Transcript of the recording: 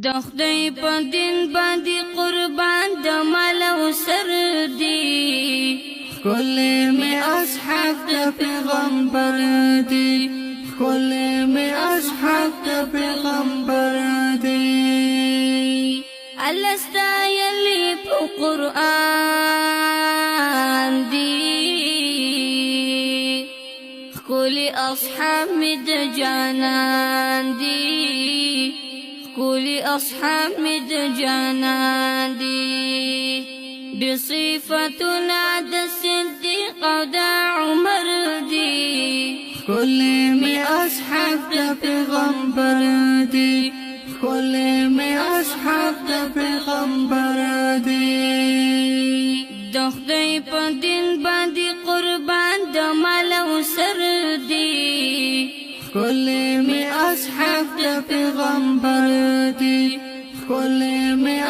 د خدای په دین باندې قربان د مال او سر دی کل میں اصحاب د پیغمبر دی کل میں اصحاب د پیغمبر دی الله ستایلی په قرآن دی کلی اصحاب می د جانان دی كل أصحاب مد جانان دي بصفتنا د صديق دا عمر دي كل میں اصحاب د پیغمبر دی كل میں اصحاب د پیغمبر دی د خدای په دین باندې قربان د مال او سر دی كل میں اصحاب د پیغمبر دی كل میں